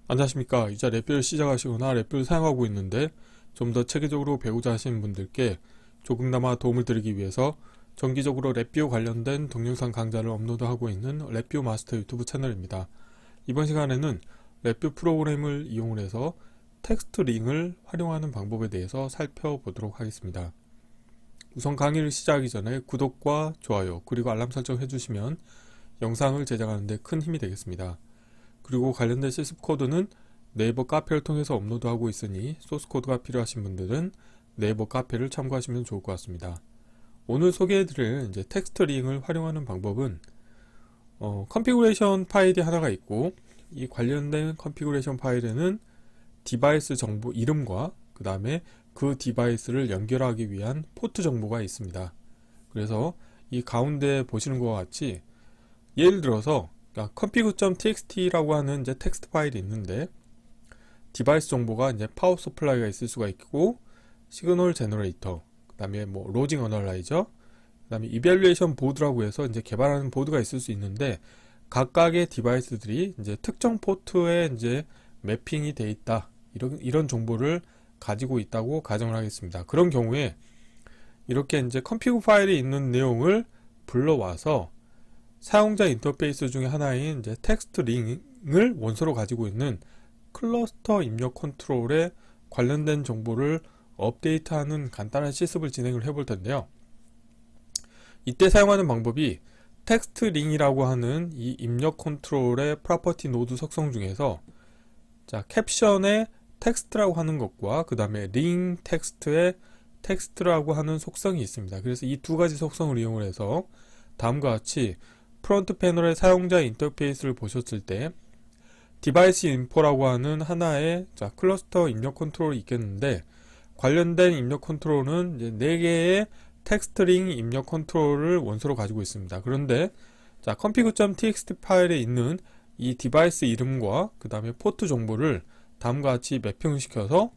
안녕하십니까. 이제 랩뷰를 시작하시거나 랩뷰를 사용하고 있는데 좀 더 체계적으로 배우자 하시는 분들께 조금나마 도움을 드리기 위해서 정기적으로 랩뷰 관련된 동영상 강좌를 업로드하고 있는 랩뷰 마스터 유튜브 채널입니다. 이번 시간에는 랩뷰 프로그램을 이용을 해서 텍스트 링을 활용하는 방법에 대해서 살펴보도록 하겠습니다. 우선 강의를 시작하기 전에 구독과 좋아요 그리고 알람 설정 해주시면 영상을 제작하는 데 큰 힘이 되겠습니다. 그리고 관련된 실습 코드는 네이버 카페를 통해서 업로드하고 있으니 소스 코드가 필요하신 분들은 네이버 카페를 참고하시면 좋을 것 같습니다. 오늘 소개해드릴 텍스트 링을 활용하는 방법은 컨피그레이션 파일이 하나가 있고, 이 관련된 컨피그레이션 파일에는 디바이스 정보 이름과 그 다음에 그 디바이스를 연결하기 위한 포트 정보가 있습니다. 그래서 이 가운데 보시는 것과 같이 예를 들어서 config.txt라고 하는 텍스트 파일이 있는데, 디바이스 정보가 파워 서플라이가 있을 수가 있고, 시그널 제너레이터, 그 다음에 로징 어널라이저, 그 다음에 이밸류에이션 보드라고 해서 개발하는 보드가 있을 수 있는데, 각각의 디바이스들이 특정 포트에 매핑이 돼 있다, 이런 정보를 가지고 있다고 가정을 하겠습니다. 그런 경우에 이렇게 config 파일이 있는 내용을 불러와서 사용자 인터페이스 중에 하나인 텍스트 링을 원소로 가지고 있는 클러스터 입력 컨트롤에 관련된 정보를 업데이트하는 간단한 실습을 진행을 해볼 텐데요. 이때 사용하는 방법이 텍스트 링이라고 하는 이 입력 컨트롤의 프로퍼티 노드 속성 중에서 캡션의 텍스트라고 하는 것과 그 다음에 링 텍스트의 텍스트라고 하는 속성이 있습니다. 그래서 이 두 가지 속성을 이용을 해서 다음과 같이 프론트 패널의 사용자 인터페이스를 보셨을 때 디바이스 인포라고 하는 하나의 클러스터 입력 컨트롤이 있겠는데, 관련된 입력 컨트롤은 4개의 텍스트 링 입력 컨트롤을 원소로 가지고 있습니다. 그런데 config.txt 파일에 있는 이 디바이스 이름과 그 다음에 포트 정보를 다음과 같이 매핑을 시켜서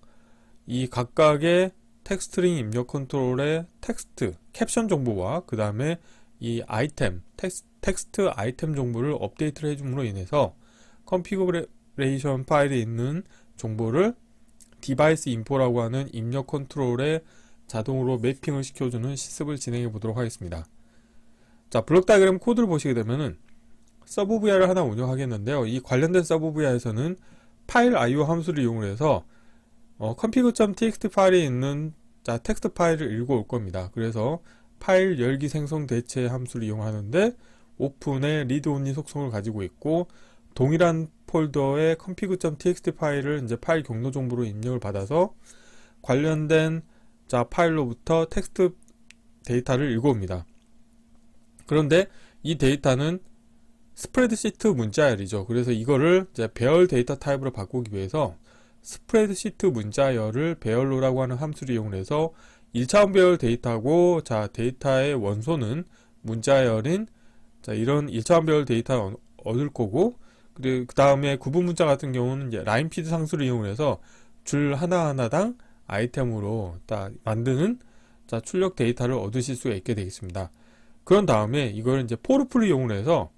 이 각각의 텍스트 링 입력 컨트롤의 텍스트, 캡션 정보와 그 다음에 이 아이템, 텍스트 아이템 정보를 업데이트를 해줌으로 인해서 컨피그레이션 파일에 있는 정보를 디바이스 인포라고 하는 입력 컨트롤에 자동으로 매핑을 시켜주는 실습을 진행해 보도록 하겠습니다. 블록 다이어그램 코드를 보시게 되면은 서브 VR을 하나 운영하겠는데요. 이 관련된 서브 VR에서는 파일 IO 함수를 이용을 해서 config.txt 파일에 있는 텍스트 파일을 읽어올 겁니다. 그래서 파일 열기 생성 대체 함수를 이용하는데 오픈의 리드 온리 속성을 가지고 있고, 동일한 폴더의 config.txt 파일을 파일 경로 정보로 입력을 받아서 관련된 파일로부터 텍스트 데이터를 읽어옵니다. 그런데 이 데이터는 스프레드시트 문자열이죠. 그래서 이거를 배열 데이터 타입으로 바꾸기 위해서 스프레드시트 문자열을 배열로라고 하는 함수를 이용해서 1차원 배열 데이터고, 데이터의 원소는 문자열인 이런 1차원 배열 데이터를 얻을 거고, 그 다음에 구분 문자 같은 경우는 라인 피드 상수를 이용해서 줄 하나하나당 아이템으로 만드는 출력 데이터를 얻으실 수가 있게 되겠습니다. 그런 다음에 이걸 포르프를 이용해서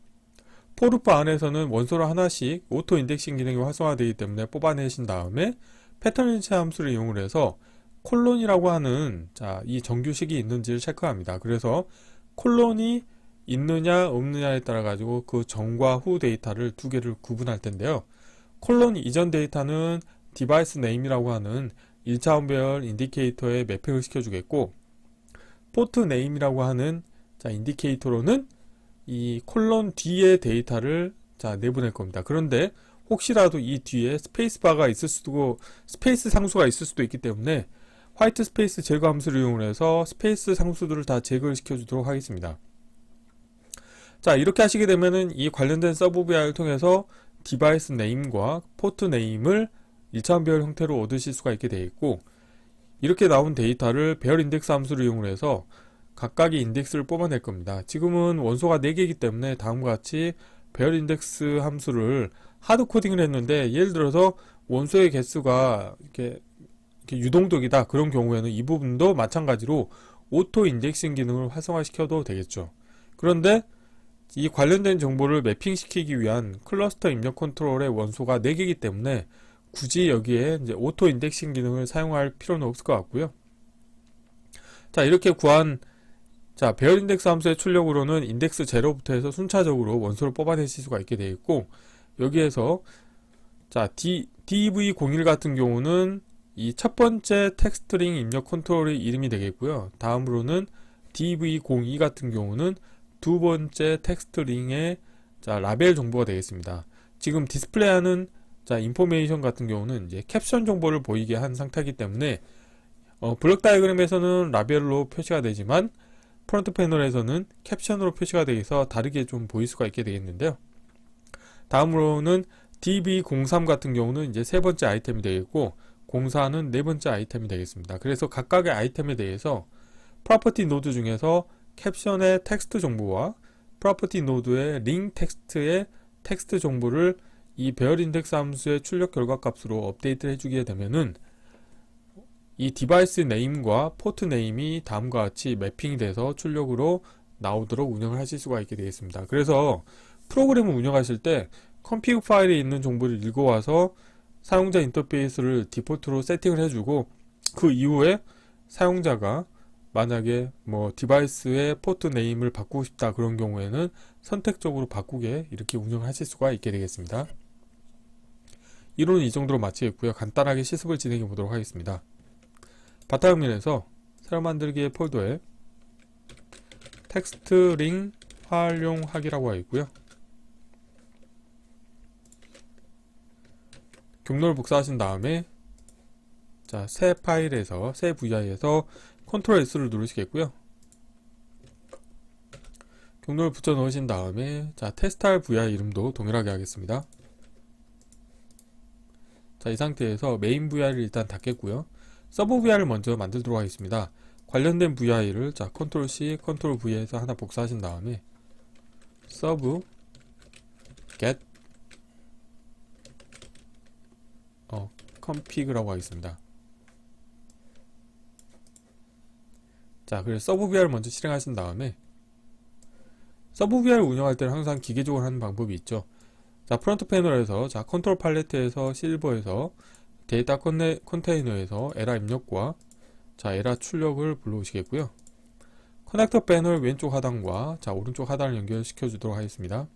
포르프 안에서는 원소를 하나씩 오토 인덱싱 기능이 활성화되기 때문에 뽑아내신 다음에 패턴 일치 함수를 이용을 해서 콜론이라고 하는 이 정규식이 있는지를 체크합니다. 그래서 콜론이 있느냐 없느냐에 따라 가지고 그 전과 후 데이터를 두 개를 구분할 텐데요. 콜론 이전 데이터는 디바이스 네임이라고 하는 1차원 배열 인디케이터에 매핑을 시켜주겠고, 포트 네임이라고 하는 인디케이터로는 이 콜론 뒤의 데이터를 내보낼 겁니다. 그런데 혹시라도 이 뒤에 스페이스 바가 있을 수도, 스페이스 상수가 있을 수도 있기 때문에 화이트 스페이스 제거 함수를 이용해서 스페이스 상수들을 다 제거를 시켜주도록 하겠습니다. 이렇게 하시게 되면은 이 관련된 서브 VR을 통해서 디바이스 네임과 포트 네임을 1차원 배열 형태로 얻으실 수가 있게 되어 있고, 이렇게 나온 데이터를 배열 인덱스 함수를 이용해서 각각의 인덱스를 뽑아낼 겁니다. 지금은 원소가 4개이기 때문에 다음과 같이 배열 인덱스 함수를 하드 코딩을 했는데, 예를 들어서 원소의 개수가 이렇게 유동적이다, 그런 경우에는 이 부분도 마찬가지로 오토 인덱싱 기능을 활성화시켜도 되겠죠. 그런데 이 관련된 정보를 매핑시키기 위한 클러스터 입력 컨트롤의 원소가 4개이기 때문에 굳이 여기에 이제 오토 인덱싱 기능을 사용할 필요는 없을 것 같고요. 자, 이렇게 구한 배열 인덱스 함수의 출력으로는 인덱스 0부터 해서 순차적으로 원소를 뽑아내실 수가 있게 되어 있고, 여기에서 DV01 같은 경우는 이 첫 번째 텍스트링 입력 컨트롤의 이름이 되겠고요. 다음으로는 DV02 같은 경우는 두 번째 텍스트링의 라벨 정보가 되겠습니다. 지금 디스플레이하는 인포메이션 같은 경우는 이제 캡션 정보를 보이게 한 상태이기 때문에 블록 다이어그램에서는 라벨로 표시가 되지만 프론트 패널에서는 캡션으로 표시가 되어서 다르게 좀 보일 수가 있게 되겠는데요. 다음으로는 DB03 같은 경우는 이제 세 번째 아이템이 되겠고, 04는 네 번째 아이템이 되겠습니다. 그래서 각각의 아이템에 대해서 프로퍼티 노드 중에서 캡션의 텍스트 정보와 프로퍼티 노드의 링 텍스트의 텍스트 정보를 이 배열 인덱스 함수의 출력 결과 값으로 업데이트를 해주게 되면은 이 디바이스 네임과 포트 네임이 다음과 같이 매핑이 돼서 출력으로 나오도록 운영을 하실 수가 있게 되겠습니다. 그래서 프로그램을 운영하실 때 config 파일에 있는 정보를 읽어와서 사용자 인터페이스를 디폴트로 세팅을 해주고, 그 이후에 사용자가 만약에 디바이스의 포트 네임을 바꾸고 싶다 그런 경우에는 선택적으로 바꾸게 이렇게 운영하실 수가 있게 되겠습니다. 이론은 이 정도로 마치겠고요. 간단하게 실습을 진행해 보도록 하겠습니다. 바탕화면에서 새로 만들기의 폴더에 텍스트 링 활용하기라고 하어 있고요. 경로를 복사하신 다음에 새 파일에서 새 VI에서 컨트롤 S를 누르시겠고요. 경로를 붙여 넣으신 다음에 테스트할 VI 이름도 동일하게 하겠습니다. 이 상태에서 메인 VI를 일단 닫겠고요. 서브 VI를 먼저 만들도록 하겠습니다. 관련된 VI를 컨트롤 C, 컨트롤 V에서 하나 복사하신 다음에 서브 get config라고 하겠습니다. 그래서 서브 VI를 먼저 실행하신 다음에, 서브 VI를 운영할 때는 항상 기계적으로 하는 방법이 있죠. 프론트 패널에서 컨트롤 팔레트에서 실버에서 데이터 컨테이너에서 에라 입력과 에라 출력을 불러오시겠고요. 커넥터 패널 왼쪽 하단과 오른쪽 하단을 연결시켜 주도록 하겠습니다.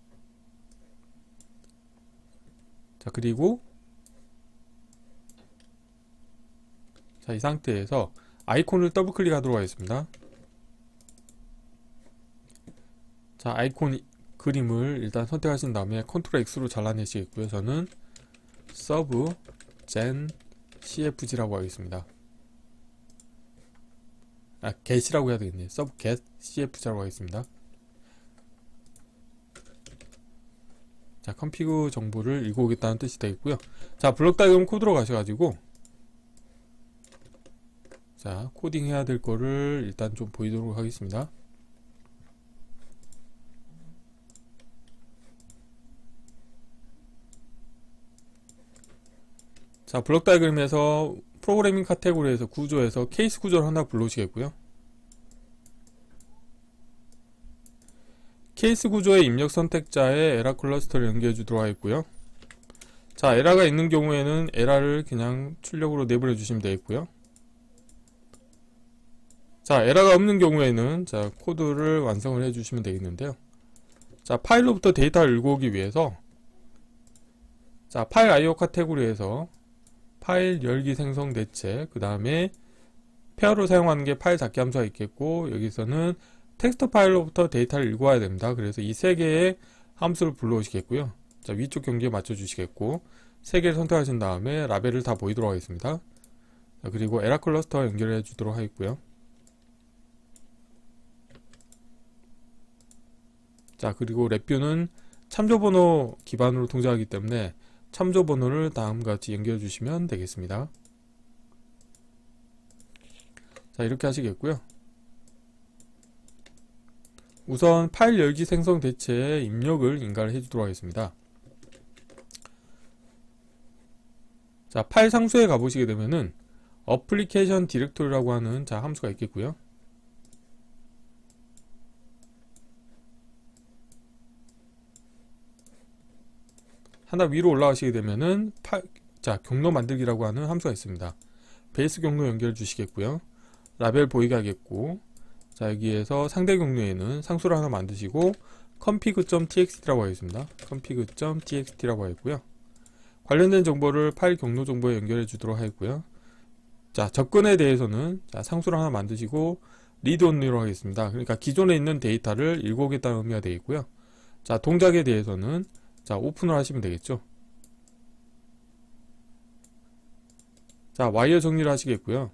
그리고 이 상태에서 아이콘을 더블 클릭하도록 하겠습니다. 아이콘 그림을 일단 선택하신 다음에 컨트롤 X로 잘라내시겠고요. 저는 서브 gen cfg라고 하겠습니다. get이라고 해야 되겠네요. 서브 get cfg라고 하겠습니다. config 정보를 읽어오겠다는 뜻이 되겠고요. 블록 다이어그램 코드로 가셔가지고 코딩 해야 될 거를 일단 좀 보이도록 하겠습니다. 블록 다이어그램에서 프로그래밍 카테고리에서 구조에서 케이스 구조를 하나 불러오시겠고요. 케이스 구조의 입력 선택자에 에라 클러스터를 연결해 주도록 하겠고요. 에라가 있는 경우에는 에라를 그냥 출력으로 내보내 주시면 되겠고요. 에라가 없는 경우에는 코드를 완성을 해 주시면 되겠는데요. 파일로부터 데이터를 읽어오기 위해서 파일 IO 카테고리에서 파일 열기 생성 대체, 그 다음에 페어로 사용하는 게 파일 닫기 함수가 있겠고, 여기서는 텍스트 파일로부터 데이터를 읽어와야 됩니다. 그래서 이 세 개의 함수를 불러오시겠고요. 위쪽 경계에 맞춰 주시겠고, 세 개를 선택하신 다음에 라벨을 다 보이도록 하겠습니다. 그리고 에라 클러스터 연결해 주도록 하겠고요. 그리고 랩뷰는 참조번호 기반으로 동작하기 때문에 참조번호를 다음과 같이 연결해 주시면 되겠습니다. 이렇게 하시겠고요. 우선 파일 열기 생성 대체에 입력을 인가를 해주도록 하겠습니다. 파일 상수에 가보시게 되면은 어플리케이션 디렉토리라고 하는 함수가 있겠고요. 하나 위로 올라가시게 되면은 자, 경로 만들기라고 하는 함수가 있습니다. 베이스 경로 연결해 주시겠고요. 라벨 보이게 하겠고, 자, 여기에서 상대 경로에는 상수를 하나 만드시고 config.txt라고 하겠습니다. config.txt라고 하겠고요. 관련된 정보를 파일 경로 정보에 연결해 주도록 하겠고요. 자, 접근에 대해서는 자, 상수를 하나 만드시고 read only로 하겠습니다. 그러니까 기존에 있는 데이터를 읽어오겠다는 의미가 되겠고요. 자, 동작에 대해서는 자, 오픈을 하시면 되겠죠. 자, 와이어 정리를 하시겠고요.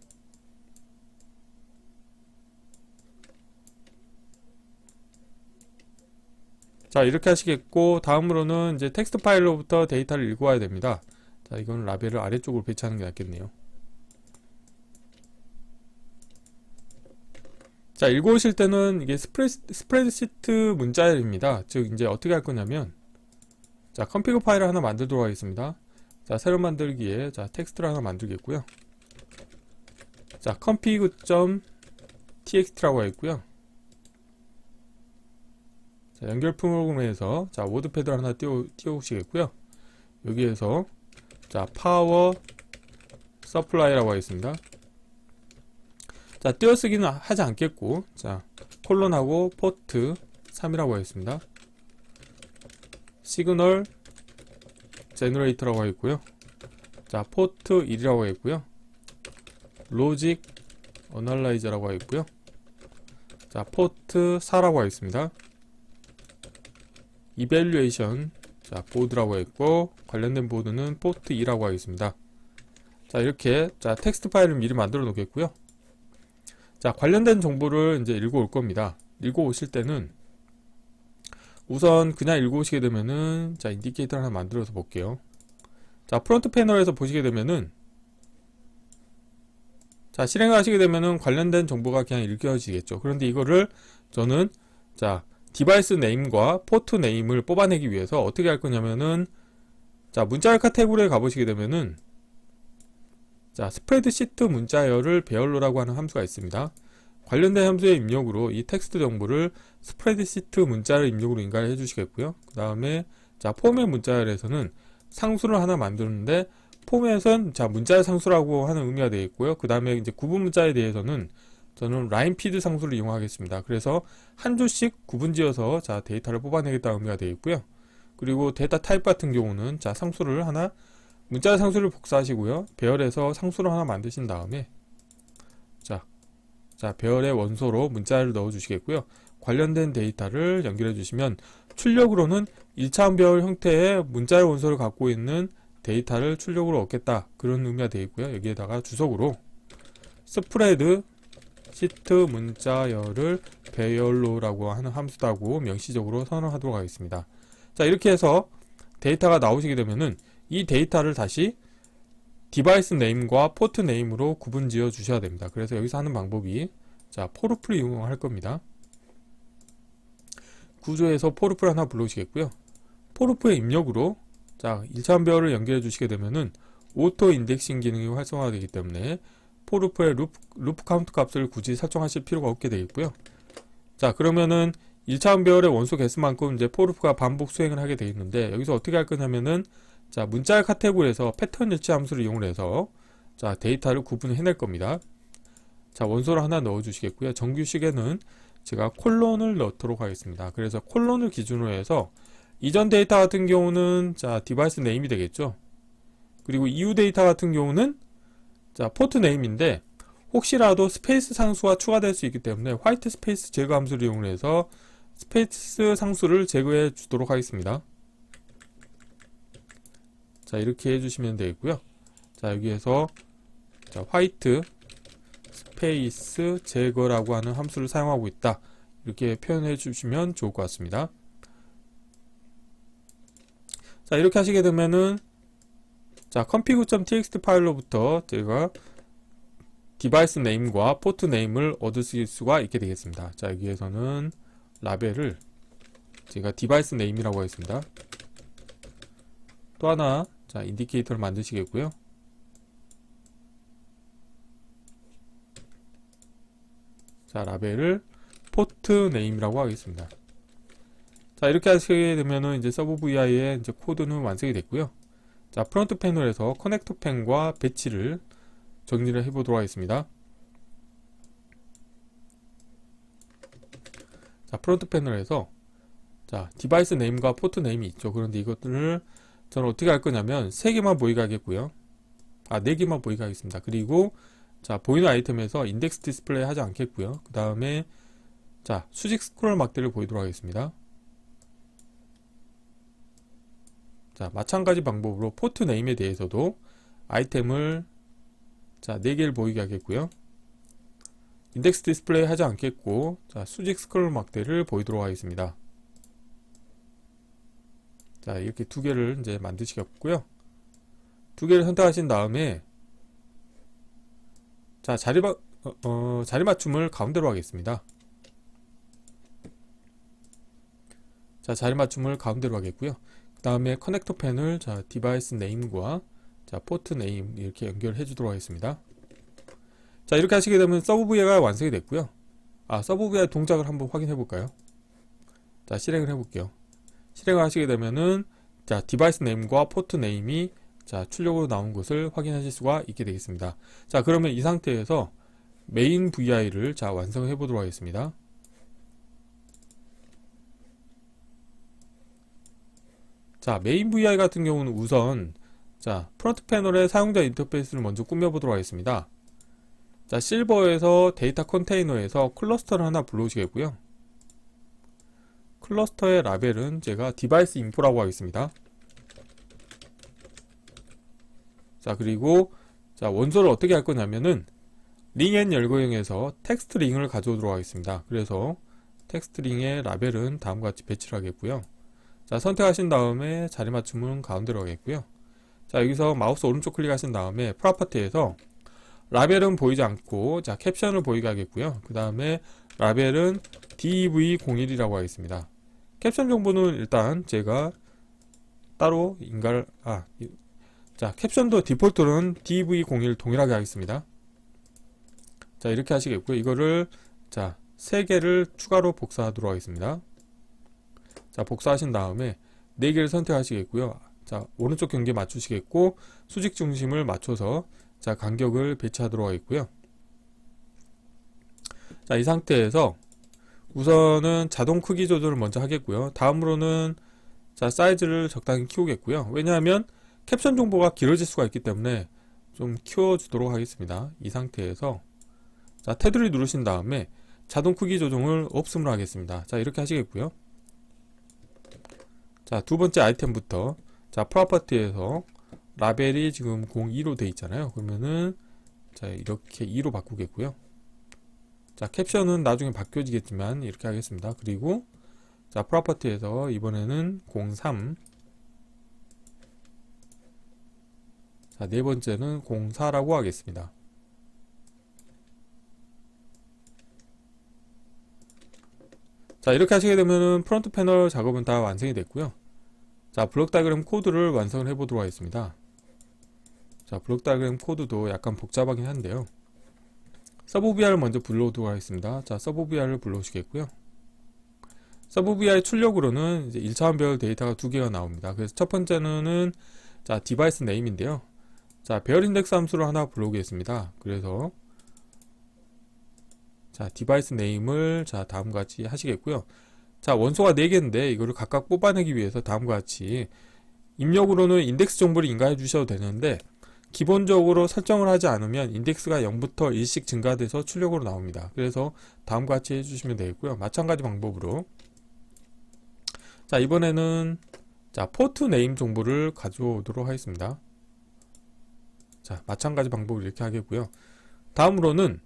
자, 이렇게 하시겠고, 다음으로는 이제 텍스트 파일로부터 데이터를 읽어와야 됩니다. 자, 이건 라벨을 아래쪽으로 배치하는 게 낫겠네요. 자, 읽어오실 때는 이게 스프레드시트 문자열입니다. 즉, 이제 어떻게 할 거냐면, 자, 컴피그 파일을 하나 만들도록 하겠습니다. 자, 새로 만들기에, 자, 텍스트를 하나 만들겠고요. 자, config.txt라고 하겠고요. 자, 연결 프로그램에서, 자, 워드패드를 하나 띄워오시겠고요. 여기에서, 자, 파워 서플라이라고 하겠습니다. 자, 띄어쓰기는 하지 않겠고, 자, 콜론하고 포트 3이라고 하겠습니다. 시그널 제너레이터라고 하겠고요. 자, 포트 1이라고 하겠고요. 로직 어널라이저라고 하겠고요. 자, 포트 4라고 하겠습니다. 이밸류에이션, 자, 보드라고 했고, 관련된 보드는 포트 2라고 하겠습니다. 자, 이렇게, 자, 텍스트 파일을 미리 만들어 놓겠고요. 자, 관련된 정보를 이제 읽어올 겁니다. 읽어오실 때는 우선 그냥 읽어오시게 되면은, 자, 인디케이터 하나 만들어서 볼게요. 자, 프론트 패널에서 보시게 되면은, 자, 실행을 하시게 되면은 관련된 정보가 그냥 읽혀지겠죠. 그런데 이거를 저는, 자, 디바이스 네임과 포트 네임을 뽑아내기 위해서 어떻게 할 거냐면은, 자, 문자열 카테고리에 가보시게 되면은, 자, 스프레드시트 문자열을 배열로라고 하는 함수가 있습니다. 관련된 함수의 입력으로 이 텍스트 정보를 스프레드시트 문자열 입력으로 인가를 해주시겠고요. 그 다음에 자, 포맷 문자열에서는 상수를 하나 만드는데 포맷은 자, 문자열 상수라고 하는 의미가 되겠고요. 그 다음에 이제 구분 문자에 대해서는 저는 라인 피드 상수를 이용하겠습니다. 그래서 한 줄씩 구분지어서 자, 데이터를 뽑아내겠다는 의미가 되겠고요. 그리고 데이터 타입 같은 경우는 자, 상수를 하나 문자 상수를 복사하시고요. 배열에서 상수를 하나 만드신 다음에 자, 배열의 원소로 문자를 넣어 주시겠고요. 관련된 데이터를 연결해 주시면 출력으로는 1차원 배열 형태의 문자열 원소를 갖고 있는 데이터를 출력으로 얻겠다. 그런 의미가 되겠고요. 여기에다가 주석으로 스프레드 시트 문자열을 배열로라고 하는 함수다고 명시적으로 선언하도록 하겠습니다. 자, 이렇게 해서 데이터가 나오시게 되면은 이 데이터를 다시 디바이스 네임과 포트 네임으로 구분 지어 주셔야 됩니다. 그래서 여기서 하는 방법이 자, 포르프를 이용할 겁니다. 구조에서 포르프를 하나 불러주시겠고요. 포르프의 입력으로 자, 1차원 배열을 연결해 주시게 되면은 오토 인덱싱 기능이 활성화되기 때문에 포르프의 루프 카운트 값을 굳이 설정하실 필요가 없게 되겠고요. 자, 그러면은 1차원 배열의 원소 개수만큼 이제 포르프가 반복 수행을 하게 되겠는데 여기서 어떻게 할 거냐면은 자, 문자열 카테고리에서 패턴 일치 함수를 이용을 해서 자, 데이터를 구분해낼 겁니다. 자, 원소를 하나 넣어 주시겠고요. 정규식에는 제가 콜론을 넣도록 하겠습니다. 그래서 콜론을 기준으로 해서 이전 데이터 같은 경우는 자, 디바이스 네임이 되겠죠. 그리고 이후 데이터 같은 경우는 자, 포트 네임인데 혹시라도 스페이스 상수가 추가될 수 있기 때문에 화이트 스페이스 제거 함수를 이용해서 스페이스 상수를 제거해 주도록 하겠습니다. 자, 이렇게 해주시면 되겠고요. 자, 여기에서 자, 화이트 스페이스 제거라고 하는 함수를 사용하고 있다. 이렇게 표현해 주시면 좋을 것 같습니다. 자, 이렇게 하시게 되면은 자, config.txt 파일로부터 제가 디바이스 네임과 포트 네임을 얻을 수가 있게 되겠습니다. 자, 여기에서는 라벨을 제가 디바이스 네임이라고 하겠습니다. 또 하나 자, 인디케이터를 만드시겠고요. 자, 라벨을 포트 네임이라고 하겠습니다. 자, 이렇게 하시게 되면은 이제 서브 VI의 이제 코드는 완성이 됐고요. 자, 프론트 패널에서 커넥터 펜과 배치를 정리를 해보도록 하겠습니다. 자, 프론트 패널에서 자, 디바이스 네임과 포트 네임이 있죠. 그런데 이것들을 저는 어떻게 할 거냐면 3개만 보이게 하겠고요. 4개만 보이게 하겠습니다. 그리고 자, 보이는 아이템에서 인덱스 디스플레이 하지 않겠고요. 그 다음에 자, 수직 스크롤 막대를 보이도록 하겠습니다. 자, 마찬가지 방법으로 포트 네임에 대해서도 아이템을 자, 4개를 보이게 하겠고요. 인덱스 디스플레이 하지 않겠고, 자, 수직 스크롤 막대를 보이도록 하겠습니다. 자, 이렇게 2개를 이제 만드시겠고요. 2개를 선택하신 다음에 자, 자리 맞춤을 가운데로 하겠습니다. 자, 자리 맞춤을 가운데로 하겠고요. 그 다음에 커넥터 펜을 자, 디바이스 네임과 자, 포트 네임 이렇게 연결해 주도록 하겠습니다. 자, 이렇게 하시게 되면 서브 VI가 완성이 됐고요. 서브 VI 동작을 한번 확인해 볼까요? 자, 실행을 해 볼게요. 실행을 하시게 되면은 자, 디바이스 네임과 포트 네임이 자, 출력으로 나온 것을 확인하실 수가 있게 되겠습니다. 자, 그러면 이 상태에서 메인 VI를 자, 완성해 보도록 하겠습니다. 자, 메인 VI 같은 경우는 우선 자, 프론트 패널의 사용자 인터페이스를 먼저 꾸며보도록 하겠습니다. 자, 실버에서 데이터 컨테이너에서 클러스터를 하나 불러오시겠고요. 클러스터의 라벨은 제가 디바이스 인포라고 하겠습니다. 자, 그리고 자, 원소를 어떻게 할 거냐면은 링 앤 열거형에서 텍스트 링을 가져오도록 하겠습니다. 그래서 텍스트 링의 라벨은 다음과 같이 배치를 하겠고요. 자, 선택하신 다음에 자리 맞춤은 가운데로 하겠고요. 자, 여기서 마우스 오른쪽 클릭하신 다음에 프로퍼티에서 라벨은 보이지 않고 자, 캡션을 보이게 하겠고요. 그 다음에 라벨은 DV01이라고 하겠습니다. 캡션 정보는 일단 제가 따로 자, 캡션도 디폴트로는 DV01 동일하게 하겠습니다. 자, 이렇게 하시겠고요. 이거를 자, 3개를 추가로 복사하도록 하겠습니다. 자, 복사하신 다음에 4개를 선택하시겠고요. 자, 오른쪽 경계 맞추시겠고 수직 중심을 맞춰서 자, 간격을 배치하도록 하겠고요. 자, 이 상태에서 우선은 자동 크기 조절을 먼저 하겠고요. 다음으로는 자, 사이즈를 적당히 키우겠고요. 왜냐하면 캡션 정보가 길어질 수가 있기 때문에 좀 키워주도록 하겠습니다. 이 상태에서 자, 테두리 누르신 다음에 자동 크기 조정을 없음으로 하겠습니다. 자, 이렇게 하시겠고요. 자, 두 번째 아이템부터 자, 프로퍼티에서 라벨이 지금 02로 돼 있잖아요. 그러면은 자, 이렇게 2로 바꾸겠고요. 자, 캡션은 나중에 바뀌어지겠지만 이렇게 하겠습니다. 그리고 자, 프로퍼티에서 이번에는 03, 자, 네 번째는 04라고 하겠습니다. 자, 이렇게 하시게 되면은 프론트 패널 작업은 다 완성이 됐고요. 자, 블록 다이어그램 코드를 완성을 해 보도록 하겠습니다. 자, 블록 다이어그램 코드도 약간 복잡하긴 한데요. 서브 VI를 먼저 불러오도록 하겠습니다. 자, 서브 VI를 불러오시겠고요. 서브 VI 출력으로는 이제 1차원별 데이터가 2개가 나옵니다. 그래서 첫 번째는 자, 디바이스 네임인데요. 자, 배열 인덱스 함수를 하나 불러오겠습니다. 그래서 자, 디바이스 네임을 자, 다음과 같이 하시겠고요. 자, 원소가 4개인데 이거를 각각 뽑아내기 위해서 다음과 같이 입력으로는 인덱스 정보를 인가해 주셔도 되는데 기본적으로 설정을 하지 않으면 인덱스가 0부터 1씩 증가돼서 출력으로 나옵니다. 그래서 다음과 같이 해주시면 되겠고요. 마찬가지 방법으로 자, 이번에는 자, 포트 네임 정보를 가져오도록 하겠습니다. 자, 마찬가지 방법으로 이렇게 하겠고요. 다음으로는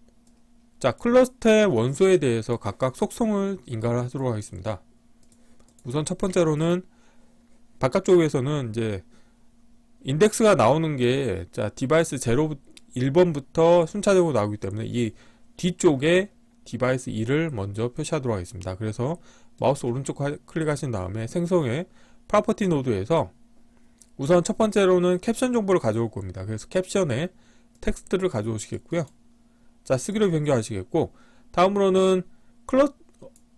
자, 클러스터의 원소에 대해서 각각 속성을 인가를 하도록 하겠습니다. 우선 첫 번째로는 바깥쪽에서는 이제 인덱스가 나오는 게 자, 디바이스 1번부터 순차적으로 나오기 때문에 이 뒤쪽에 디바이스 2를 먼저 표시하도록 하겠습니다. 그래서 마우스 오른쪽 클릭하신 다음에 생성의 프로퍼티 노드에서 우선 첫 번째로는 캡션 정보를 가져올 겁니다. 그래서 캡션에 텍스트를 가져오시겠고요. 자, 쓰기로 변경하시겠고, 다음으로는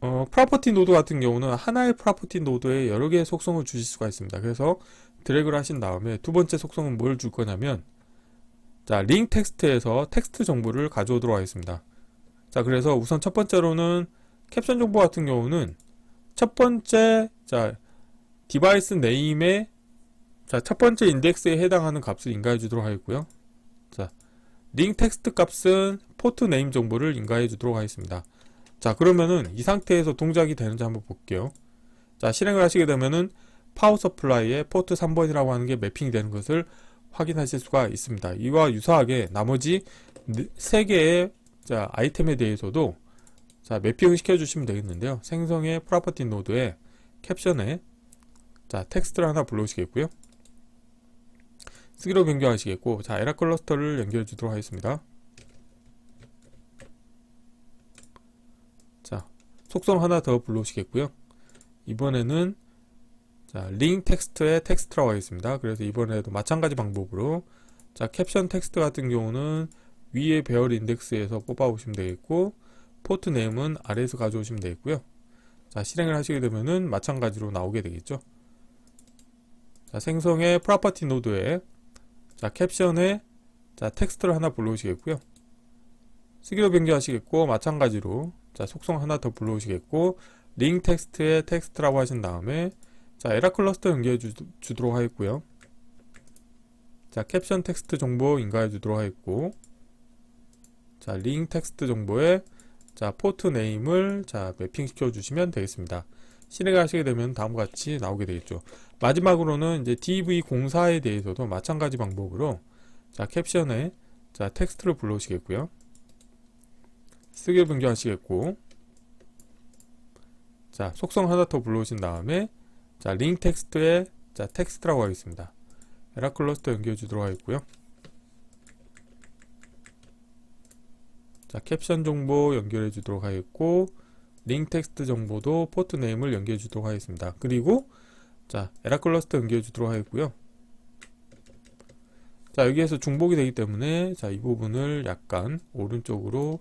프로퍼티 노드 같은 경우는 하나의 프로퍼티 노드에 여러 개의 속성을 주실 수가 있습니다. 그래서 드래그를 하신 다음에 두 번째 속성은 뭘 줄 거냐면, 자, 링 텍스트에서 텍스트 정보를 가져오도록 하겠습니다. 자, 그래서 우선 첫 번째로는 캡션 정보 같은 경우는 첫 번째, 자, 디바이스 네임에, 자, 첫 번째 인덱스에 해당하는 값을 인가해 주도록 하겠고요. 자, 링 텍스트 값은 포트 네임 정보를 인가해 주도록 하겠습니다. 자, 그러면은 이 상태에서 동작이 되는지 한번 볼게요. 자, 실행을 하시게 되면은 파워 서플라이에 포트 3번이라고 하는 게 매핑이 되는 것을 확인하실 수가 있습니다. 이와 유사하게 나머지 3개의 자, 아이템에 대해서도 자, 매핑을 시켜주시면 되겠는데요. 생성의 프로퍼티 노드에 캡션에 자, 텍스트를 하나 불러오시겠고요. 쓰기로 변경하시겠고, 자, 에라 클러스터를 연결해 주도록 하겠습니다. 자, 속성 하나 더 불러오시겠고요. 이번에는 자, 링 텍스트에 텍스트라고 하겠습니다. 그래서 이번에도 마찬가지 방법으로 자, 캡션 텍스트 같은 경우는 위에 배열 인덱스에서 뽑아오시면 되겠고, 포트 네임은 아래에서 가져오시면 되겠고요. 자, 실행을 하시게 되면은 마찬가지로 나오게 되겠죠. 자, 생성의 프로퍼티 노드에 자, 캡션에 자, 텍스트를 하나 불러오시겠고요. 쓰기로 변경하시겠고, 마찬가지로 자, 속성 하나 더 불러오시겠고, 링 텍스트에 텍스트라고 하신 다음에 자, 에라 클러스터 연결해 주도록 하겠고요. 자, 캡션 텍스트 정보 인가해 주도록 하겠고, 자, 링 텍스트 정보에 자, 포트 네임을 자, 매핑 시켜 주시면 되겠습니다. 실행을 하시게 되면 다음과 같이 나오게 되겠죠. 마지막으로는 이제 DV04에 대해서도 마찬가지 방법으로 자, 캡션에 자, 텍스트를 불러오시겠고요. 쓰기를 변경하시겠고, 자, 속성 하나 더 불러오신 다음에 자, 링 텍스트에 자, 텍스트라고 하겠습니다. 에라 클러스터 연결해 주도록 하겠고요. 자, 캡션 정보 연결해 주도록 하겠고, 링 텍스트 정보도 포트 네임을 연결해 주도록 하겠습니다. 그리고 자, 에라 클러스터 연결해 주도록 하겠고요. 자, 여기에서 중복이 되기 때문에 자, 이 부분을 약간 오른쪽으로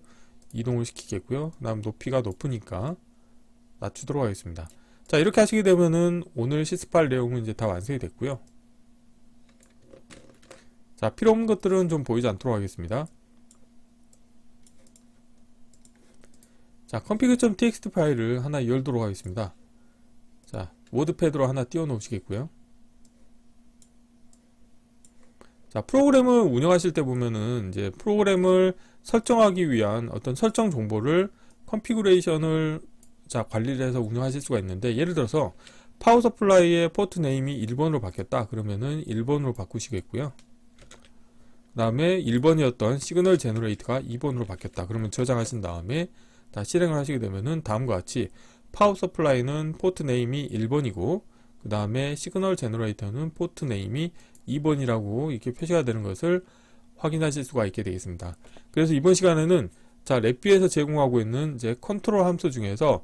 이동을 시키겠고요. 그 다음 높이가 높으니까 낮추도록 하겠습니다. 자, 이렇게 하시게 되면은 오늘 시스팔 내용은 이제 다 완성이 됐고요. 자, 필요 없는 것들은 좀 보이지 않도록 하겠습니다. 자, config.txt 파일을 하나 열도록 하겠습니다. 자, 워드패드로 하나 띄워 놓으시겠고요. 자, 프로그램을 운영하실 때 보면은 이제 프로그램을 설정하기 위한 어떤 설정 정보를 컨피그레이션을 자, 관리를 해서 운영하실 수가 있는데, 예를 들어서 파워 서플라이의 포트 네임이 1번으로 바뀌었다 그러면은 1번으로 바꾸시겠고요. 그 다음에 1번이었던 시그널 제너레이터가 2번으로 바뀌었다 그러면 저장하신 다음에 다 실행을 하시게 되면은 다음과 같이 파워 서플라이는 포트 네임이 1번이고, 그 다음에 시그널 제너레이터는 포트 네임이 2번이라고 이렇게 표시가 되는 것을 확인하실 수가 있게 되겠습니다. 그래서 이번 시간에는 자, 랩뷰에서 제공하고 있는 이제 컨트롤 함수 중에서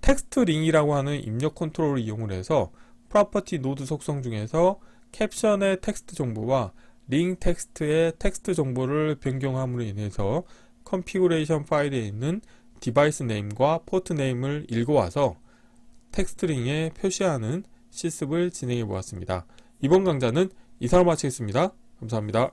텍스트 링이라고 하는 입력 컨트롤을 이용을 해서 프로퍼티 노드 속성 중에서 캡션의 텍스트 정보와 링 텍스트의 텍스트 정보를 변경함으로 인해서 컨피그레이션 파일에 있는 디바이스 네임과 포트 네임을 읽어와서 텍스트 링에 표시하는 실습을 진행해 보았습니다. 이번 강좌는 이상으로 마치겠습니다. 감사합니다.